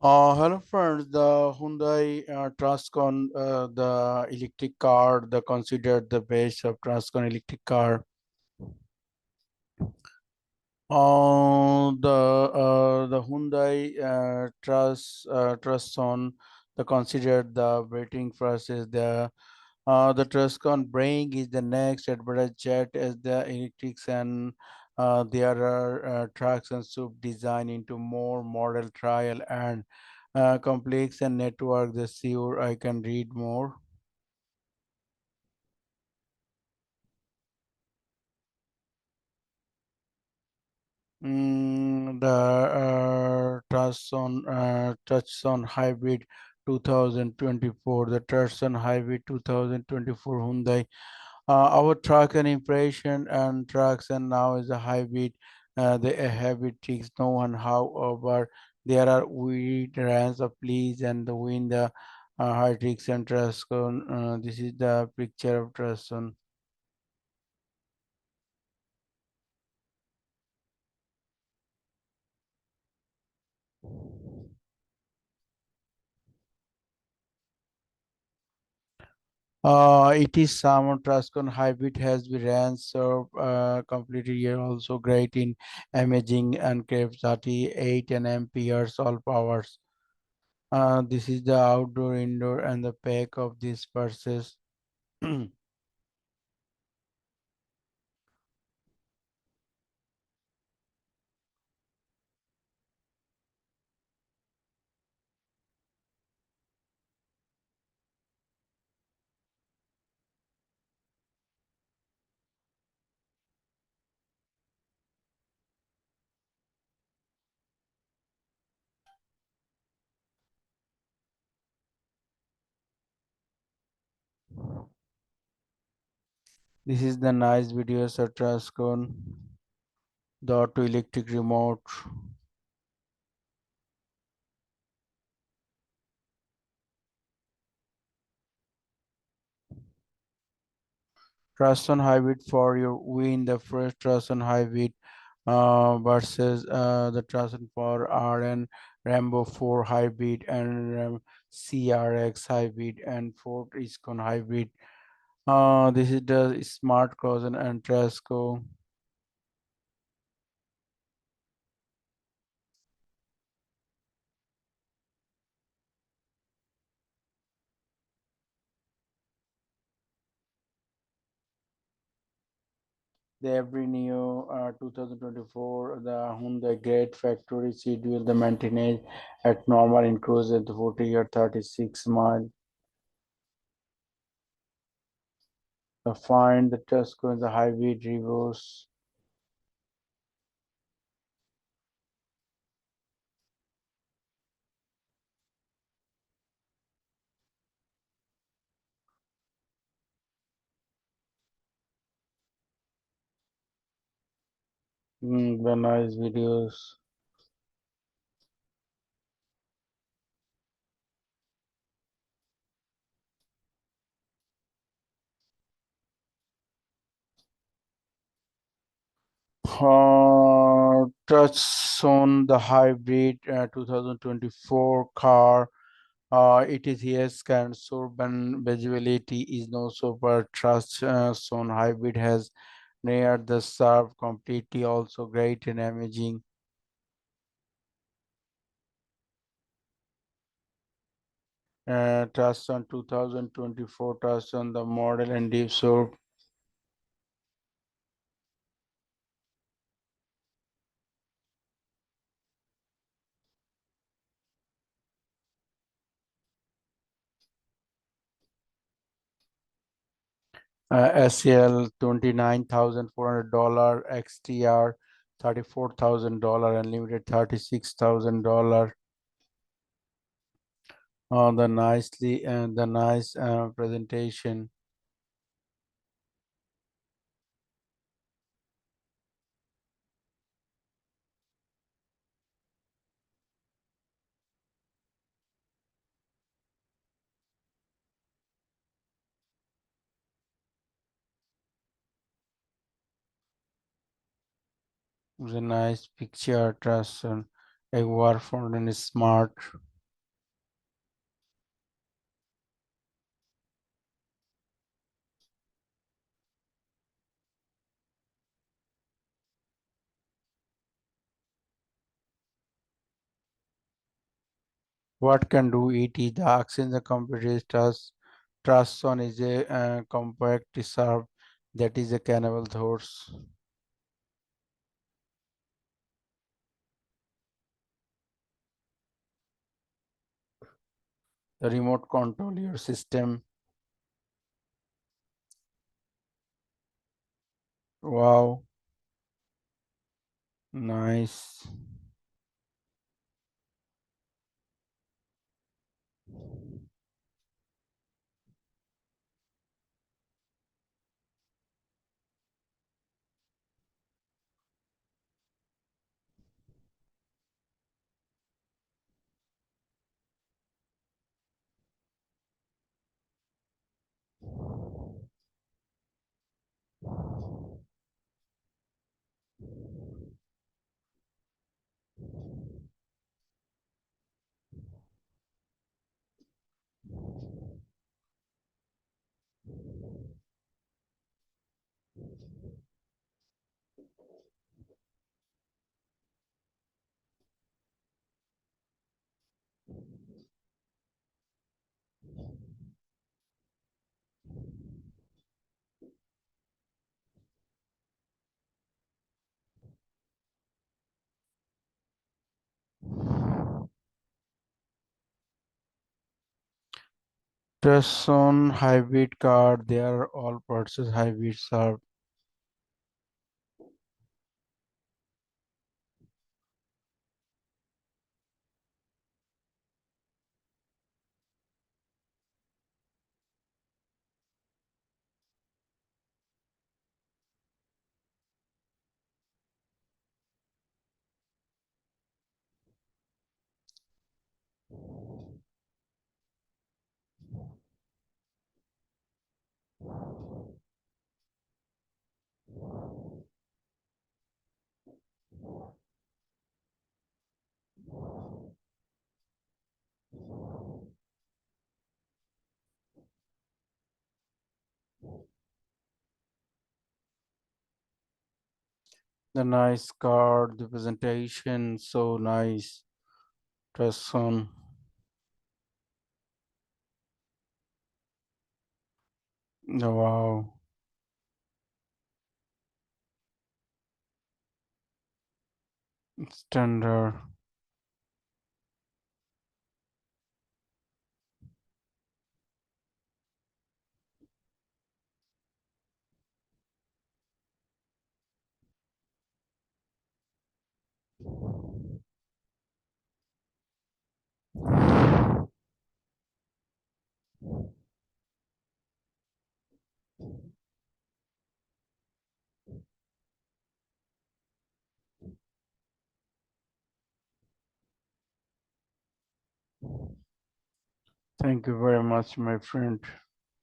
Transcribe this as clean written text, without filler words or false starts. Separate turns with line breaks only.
Hello friends, the Hyundai TUCSON, the electric car, the considered the best of TUCSON electric car. The Hyundai TUCSON, the considered the waiting first is the TUCSON Brain is the next advanced jet as the electrics and there are trucks and sub design into more model trial and complex and network. The sure I can read more. The TUCSON Hybrid 2024, the TUCSON Hybrid 2024 Hyundai. Our truck and impression and trucks and now is a hybrid. The hybrid tricks no one. However, there are weird runs of please and the wind the high tricks and TUCSON. This is the picture of TUCSON. It is Salmon Trascon hybrid has been ran so completely here also great in imaging and crave 38 and amperes all powers. This is the outdoor, indoor, and the pack of these purses. This is the nice video of Trascon, the auto electric remote. Trascon hybrid for your win. The first Trascon hybrid versus the Trascon for RN Rambo 4 hybrid and CRX hybrid and Ford Iscon hybrid. This is the Smart Cross and Trasco. The every new 2024 the Hyundai Great Factory schedule the maintenance at normal increase at 40 or 36 mile. The find the Tesco and the highway reviews. The nice videos. TUCSON the hybrid 2024 car. It is yes, can urban visibility is no super trust zone hybrid has near the serve completely also great in imaging. Trust on 2024 trust on the model and deep serve. SEL $29,400 XTR $34,000 unlimited $36,000. The nice presentation. The nice picture trust on a war phone and smart. What can do it is the oxygen compressed TUCSON is a compact reserve that is a cannibal horse. The remote control your system. Wow, nice. Tucson hybrid car, they are all purchase hybrids are. The nice car, the presentation, so nice. Tucson. Wow, standard. Thank you very much, my friend.